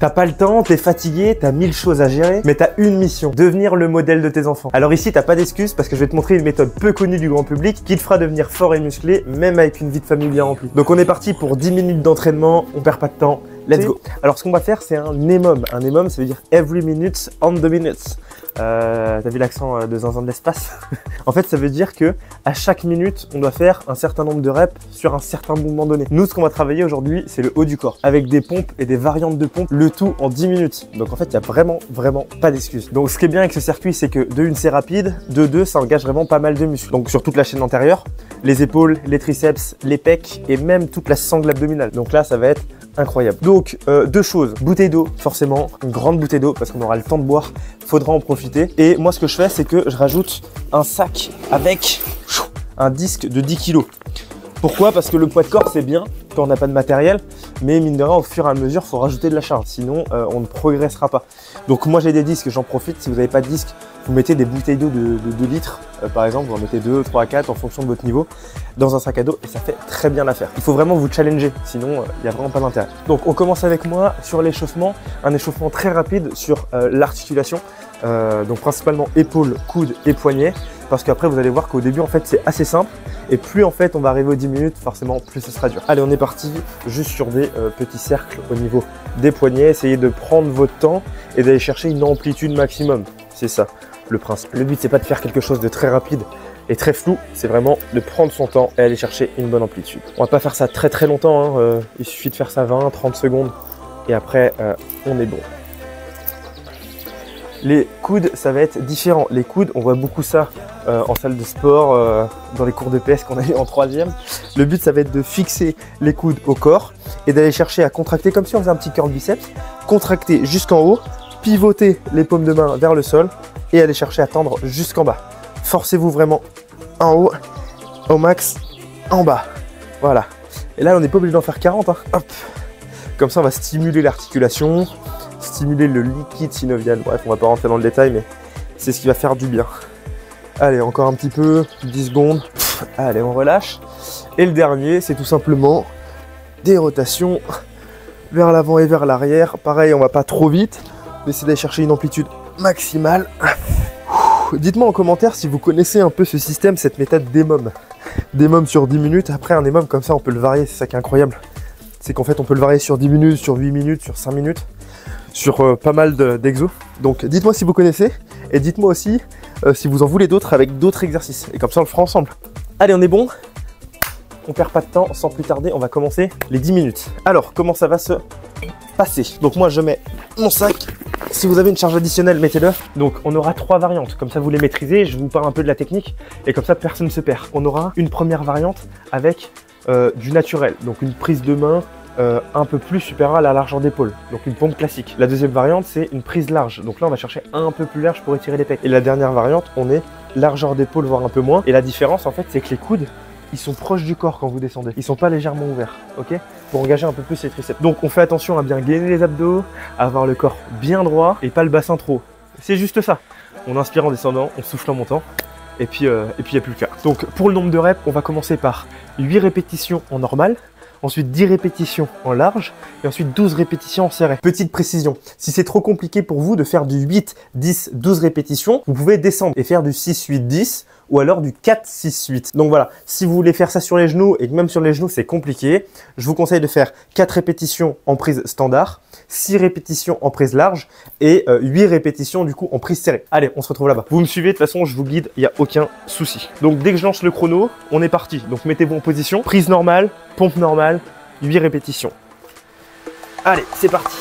T'as pas le temps, t'es fatigué, t'as 1000 choses à gérer, mais t'as une mission, devenir le modèle de tes enfants. Alors ici, t'as pas d'excuses parce que je vais te montrer une méthode peu connue du grand public qui te fera devenir fort et musclé, même avec une vie de famille bien remplie. Donc on est parti pour 10 minutes d'entraînement, on perd pas de temps. Let's go. Alors ce qu'on va faire, c'est un EMOM. Un EMOM, ça veut dire every minute on the minutes. T'as vu l'accent de zinzin de l'espace? En fait, ça veut dire que à chaque minute, on doit faire un certain nombre de reps sur un certain mouvement donné. Nous, ce qu'on va travailler aujourd'hui, c'est le haut du corps, avec des pompes et des variantes de pompes, le tout en 10 minutes. Donc en fait, il n'y a vraiment pas d'excuse. Donc ce qui est bien avec ce circuit, c'est que de une, c'est rapide, de deux, ça engage vraiment pas mal de muscles. Donc sur toute la chaîne antérieure, les épaules, les triceps, les pecs et même toute la sangle abdominale. Donc là, ça va être incroyable. Donc deux choses, bouteille d'eau, forcément, une grande bouteille d'eau parce qu'on aura le temps de boire, faudra en profiter. Et moi ce que je fais, c'est que je rajoute un sac avec un disque de 10 kg. Pourquoi? Parce que le poids de corps c'est bien quand on n'a pas de matériel, mais mine de rien au fur et à mesure il faut rajouter de la charge, sinon on ne progressera pas. Donc moi j'ai des disques, j'en profite. Si vous n'avez pas de disque, vous mettez des bouteilles d'eau de 2 litres, par exemple, vous en mettez 2, 3, 4 en fonction de votre niveau dans un sac à dos et ça fait très bien l'affaire. Il faut vraiment vous challenger, sinon il n'y a vraiment pas d'intérêt. Donc on commence avec moi sur l'échauffement, un échauffement très rapide sur l'articulation, donc principalement épaules, coudes et poignets, parce qu'après vous allez voir qu'au début en fait c'est assez simple et plus en fait on va arriver aux 10 minutes, forcément plus ce sera dur. Allez, on est parti juste sur des petits cercles au niveau des poignets. Essayez de prendre votre temps et d'aller chercher une amplitude maximum, c'est ça le principe. Le but c'est pas de faire quelque chose de très rapide et très flou, c'est vraiment de prendre son temps et aller chercher une bonne amplitude. On va pas faire ça très longtemps, hein. Il suffit de faire ça 20-30 secondes et après on est bon. Les coudes, ça va être différent. Les coudes, on voit beaucoup ça en salle de sport, dans les cours de PS qu'on a eu en 3e. Le but, ça va être de fixer les coudes au corps et d'aller chercher à contracter comme si on faisait un petit curl biceps, contracter jusqu'en haut, pivoter les paumes de main vers le sol et aller chercher à tendre jusqu'en bas. Forcez-vous vraiment en haut, au max, en bas. Voilà. Et là, on n'est pas obligé d'en faire 40. Hein. Hop. Comme ça, on va stimuler l'articulation, stimuler le liquide synovial. Bref, on va pas rentrer dans le détail, mais c'est ce qui va faire du bien. Allez, encore un petit peu, 10 secondes. Allez, on relâche. Et le dernier, c'est tout simplement des rotations vers l'avant et vers l'arrière. Pareil, on va pas trop vite, mais c'est d'aller chercher une amplitude maximale. Dites-moi en commentaire si vous connaissez un peu ce système, cette méthode d'EMOM. D'EMOM sur 10 minutes. Après, un EMOM comme ça, on peut le varier. C'est ça qui est incroyable. C'est qu'en fait, on peut le varier sur 10 minutes, sur 8 minutes, sur 5 minutes. Sur pas mal d'exos. Donc dites-moi si vous connaissez et dites-moi aussi si vous en voulez d'autres avec d'autres exercices. Et comme ça on le fera ensemble. Allez, on est bon. On perd pas de temps, sans plus tarder, on va commencer les 10 minutes. Alors, comment ça va se passer? Donc moi je mets mon sac. Si vous avez une charge additionnelle, mettez-le. Donc on aura 3 variantes, comme ça vous les maîtrisez. Je vous parle un peu de la technique et comme ça personne ne se perd. On aura une première variante avec du naturel, donc une prise de main un peu plus supérieure à la largeur d'épaule, donc une pompe classique. La deuxième variante, c'est une prise large, donc là on va chercher un peu plus large pour étirer les pecs. Et la dernière variante, on est largeur d'épaule, voire un peu moins. Et la différence en fait, c'est que les coudes, ils sont proches du corps quand vous descendez, ils sont pas légèrement ouverts, ok, pour engager un peu plus les triceps. Donc on fait attention à bien gainer les abdos, à avoir le corps bien droit et pas le bassin trop haut. C'est juste ça. On inspire en descendant, on souffle en montant. Et puis il n'y a plus le cas. Donc pour le nombre de reps, on va commencer par 8 répétitions en normal, ensuite 10 répétitions en large et ensuite 12 répétitions en serré. Petite précision, si c'est trop compliqué pour vous de faire du 8, 10, 12 répétitions, vous pouvez descendre et faire du 6, 8, 10 ou alors du 4, 6, 8. Donc voilà, si vous voulez faire ça sur les genoux et que même sur les genoux c'est compliqué, je vous conseille de faire 4 répétitions en prise standard, 6 répétitions en prise large et 8 répétitions du coup en prise serrée. Allez, on se retrouve là-bas. Vous me suivez, de toute façon je vous guide, il n'y a aucun souci. Donc dès que je lance le chrono, on est parti. Donc mettez-vous en position, prise normale, pompe normale, 8 répétitions. Allez, c'est parti.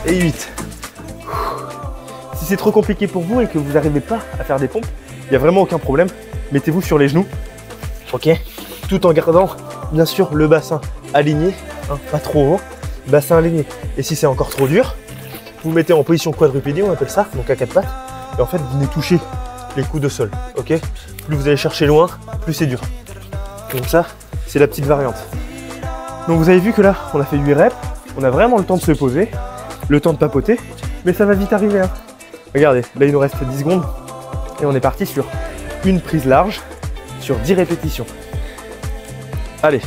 Et 8. Si c'est trop compliqué pour vous et que vous n'arrivez pas à faire des pompes, il n'y a vraiment aucun problème. Mettez-vous sur les genoux, ok, tout en gardant bien sûr le bassin aligné, hein, pas trop haut, bassin aligné. Et si c'est encore trop dur, vous mettez en position quadrupédie, on appelle ça, donc à 4 pattes, et en fait vous venez toucher les coudes au sol, ok. Plus vous allez chercher loin, plus c'est dur. Donc ça, c'est la petite variante. Donc vous avez vu que là, on a fait 8 reps, on a vraiment le temps de se poser. le temps de papoter, mais ça va vite arriver. Hein. Regardez, là il nous reste 10 secondes et on est parti sur une prise large sur 10 répétitions. Allez,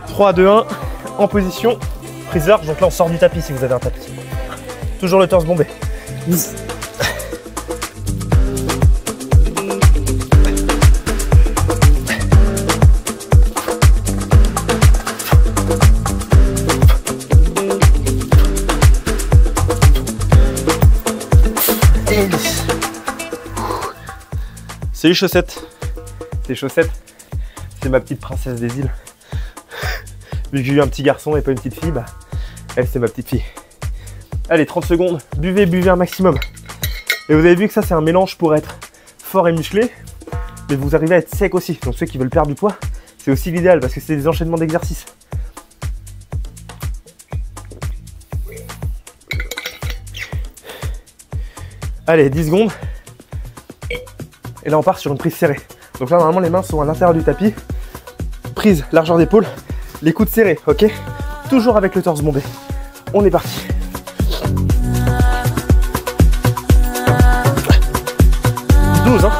3, 2, 1, en position, prise large, donc là on sort du tapis si vous avez un tapis. Toujours le torse bombé. C'est les chaussettes. Les chaussettes, c'est ma petite princesse des îles. Vu que j'ai eu un petit garçon et pas une petite fille, bah, elle c'est ma petite fille. Allez, 30 secondes, buvez un maximum. Et vous avez vu que ça c'est un mélange pour être fort et musclé, mais vous arrivez à être sec aussi. Donc ceux qui veulent perdre du poids, c'est aussi l'idéal parce que c'est des enchaînements d'exercices. Allez, 10 secondes. Et là on part sur une prise serrée. Donc là normalement les mains sont à l'intérieur du tapis. Prise, largeur d'épaule, les coudes serrés, ok? Toujours avec le torse bombé. On est parti. Hein.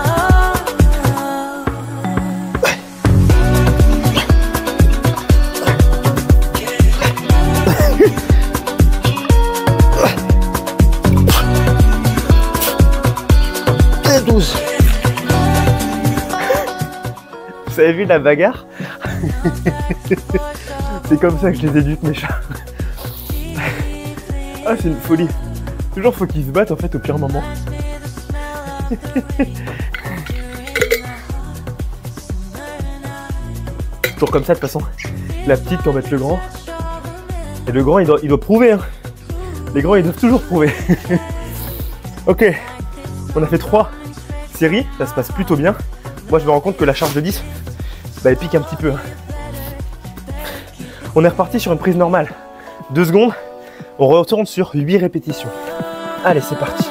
Et 12. Vous avez vu la bagarre? C'est comme ça que je les éduque mes chats. Ah c'est une folie. Toujours faut qu'ils se battent en fait au pire moment. Toujours comme ça de toute façon. La petite qui embête le grand. Et le grand il doit prouver. Hein. Les grands ils doivent toujours prouver. Ok. On a fait 3 séries. Ça se passe plutôt bien. Moi je me rends compte que la charge de 10, bah, elle pique un petit peu. Hein. On est reparti sur une prise normale. 2 secondes. On retourne sur 8 répétitions. Allez c'est parti.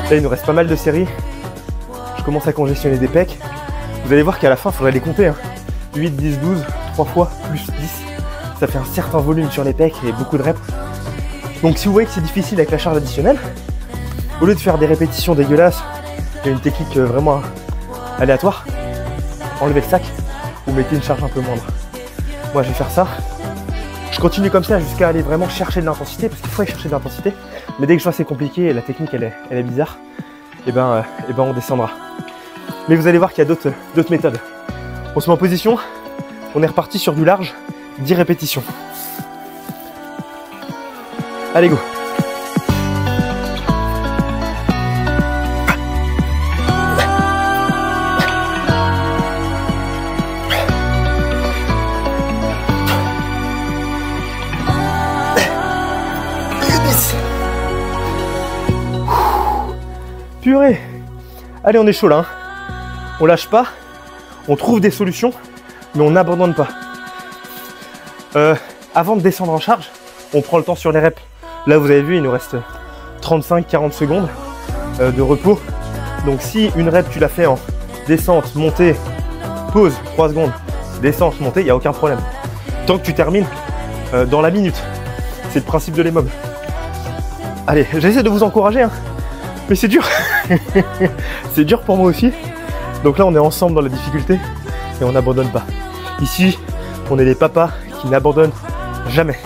Là, il nous reste pas mal de séries. Je commence à congestionner des pecs. Vous allez voir qu'à la fin, il faudrait les compter. Hein. 8, 10, 12, 3 fois, plus 10. Ça fait un certain volume sur les pecs et beaucoup de reps. Donc si vous voyez que c'est difficile avec la charge additionnelle, au lieu de faire des répétitions dégueulasses, il y a une technique vraiment aléatoire. Enlevez le sac, vous mettez une charge un peu moindre. Moi, je vais faire ça. Je continue comme ça jusqu'à aller vraiment chercher de l'intensité, parce qu'il faut aller chercher de l'intensité. Mais dès que je vois que c'est compliqué et la technique elle est bizarre, et ben on descendra. Mais vous allez voir qu'il y a d'autres méthodes. On se met en position, on est reparti sur du large, 10 répétitions. Allez go. Purée. Allez, on est chaud là. Hein. On lâche pas. On trouve des solutions, mais on n'abandonne pas. Avant de descendre en charge, on prend le temps sur les reps. Là, vous avez vu, il nous reste 35-40 secondes de repos. Donc, si une rep, tu l'as fait en descente, montée, pause, 3 secondes, descente, montée, il n'y a aucun problème. Tant que tu termines dans la minute. C'est le principe de l'EMOM. Allez, j'essaie de vous encourager, hein. Mais c'est dur. C'est dur pour moi aussi. Donc là, on est ensemble dans la difficulté et on n'abandonne pas. Ici, on est les papas qui n'abandonnent jamais.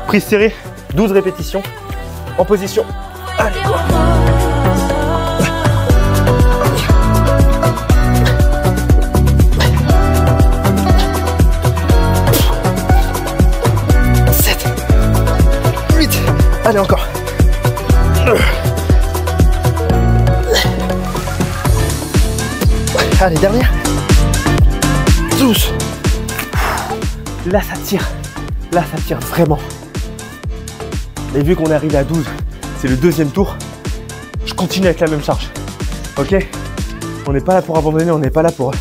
Prise serrée, 12 répétitions en position. Allez, go. Allez, encore. Allez, dernière. 12. Là, ça tire. Là, ça tire vraiment. Et vu qu'on est arrivé à 12, c'est le deuxième tour. Je continue avec la même charge. Ok? On n'est pas là pour abandonner, on n'est pas là pour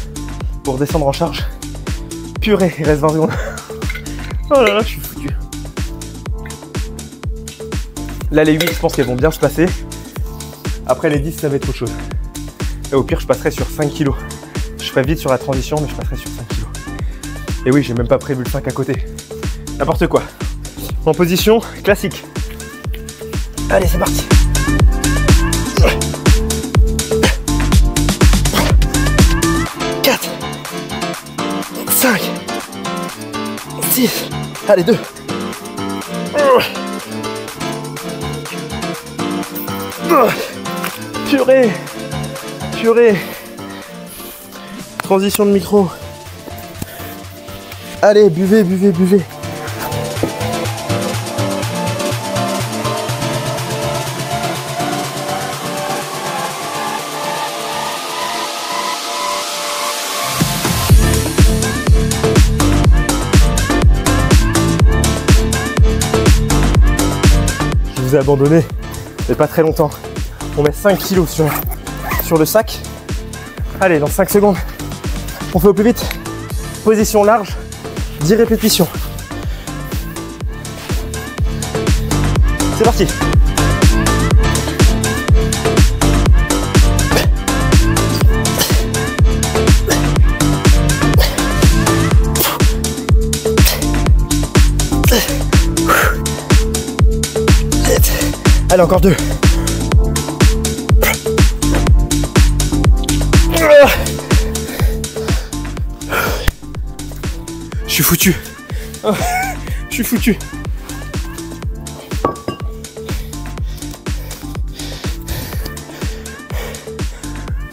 descendre en charge. Purée, il reste 20 secondes. Oh là là, je suis foutu. Là, les 8, je pense qu'elles vont bien se passer. Après, les 10, ça va être autre chose. Et au pire, je passerai sur 5 kg. Je ferai vite sur la transition, mais je passerai sur 5 kg. Et oui, j'ai même pas prévu le 5 à côté. N'importe quoi. En position classique. Allez, c'est parti. 4, 5, 6, allez 2. Purée, purée. Transition de micro. Allez, buvez, buvez, buvez. Je vous ai abandonné, mais pas très longtemps. On met 5 kg sur le sac. Allez, dans 5 secondes, on fait au plus vite. Position large, 10 répétitions. C'est parti. Allez, encore 2. Je suis foutu. Je suis foutu.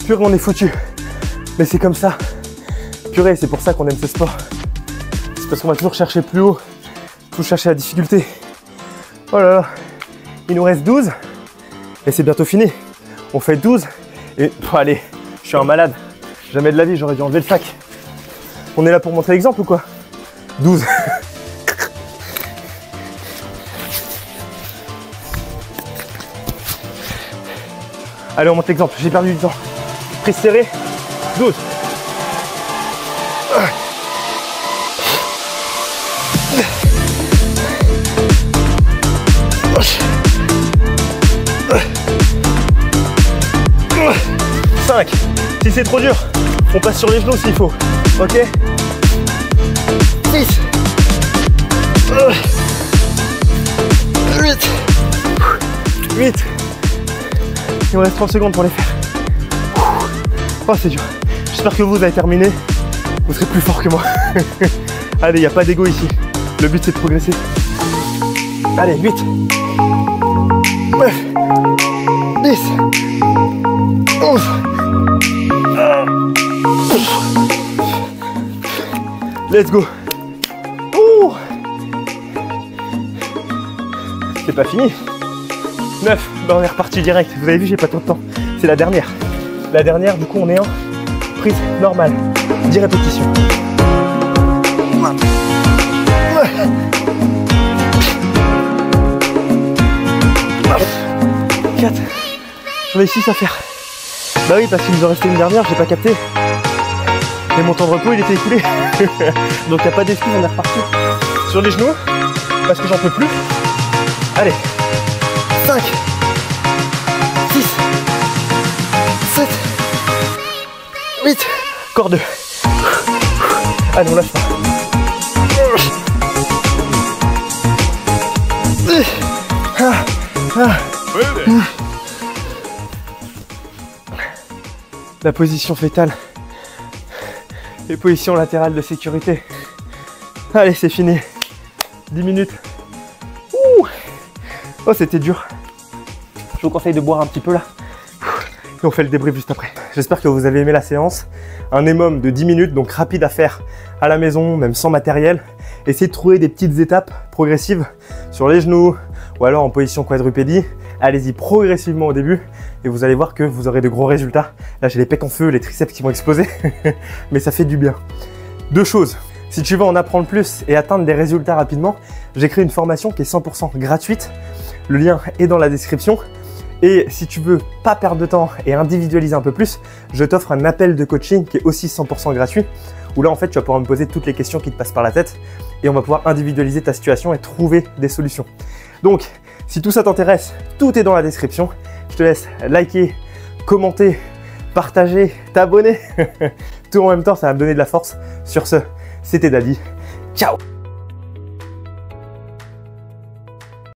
Purée, on est foutu. Mais c'est comme ça. Purée, c'est pour ça qu'on aime ce sport. C'est parce qu'on va toujours chercher plus haut. Toujours chercher la difficulté. Oh là là. Il nous reste 12. Et c'est bientôt fini. On fait 12. Et allez, je suis un malade. Jamais de la vie, j'aurais dû enlever le sac. On est là pour montrer l'exemple ou quoi? 12. Allez, on monte l'exemple. J'ai perdu du temps. Prise serrée. 12. Si c'est trop dur, on passe sur les genoux s'il faut. Ok. 6, 8. Il me reste 30 secondes pour les faire. Oh, c'est dur. J'espère que vous avez terminé. Vous serez plus fort que moi. Allez, il n'y a pas d'ego ici. Le but c'est de progresser. Allez, 8, 9, 10, 11. Let's go. Ouh. C'est pas fini. 9. Ben on est reparti direct. Vous avez vu, j'ai pas trop de temps. C'est la dernière. La dernière, du coup, on est en prise normale. 10 répétitions. 4. J'en ai 6 à faire. Bah oui, parce qu'il nous en restait une dernière, j'ai pas capté. Et mon temps de repos, il était écoulé. Donc il n'y a pas d'excuse, on est reparti. Sur les genoux, parce que j'en peux plus. Allez. 5, 6, 7, 8. Encore 2. Allez, on lâche pas. La position fétale. Les positions latérales de sécurité. Allez, c'est fini. 10 minutes. Ouh. Oh, c'était dur. Je vous conseille de boire un petit peu là. Et on fait le débrief juste après. J'espère que vous avez aimé la séance. Un EMOM de 10 minutes, donc rapide à faire à la maison, même sans matériel. Essayez de trouver des petites étapes progressives sur les genoux ou alors en position quadrupédie. Allez-y progressivement au début et vous allez voir que vous aurez de gros résultats. Là, j'ai les pecs en feu, les triceps qui vont exploser, mais ça fait du bien. 2 choses. Si tu veux en apprendre plus et atteindre des résultats rapidement, j'ai créé une formation qui est 100% gratuite. Le lien est dans la description. Et si tu veux pas perdre de temps et individualiser un peu plus, je t'offre un appel de coaching qui est aussi 100% gratuit. Où là, en fait, tu vas pouvoir me poser toutes les questions qui te passent par la tête et on va pouvoir individualiser ta situation et trouver des solutions. Donc, si tout ça t'intéresse, tout est dans la description. Je te laisse liker, commenter, partager, t'abonner. Tout en même temps, ça va me donner de la force. Sur ce, c'était Dadi. Ciao!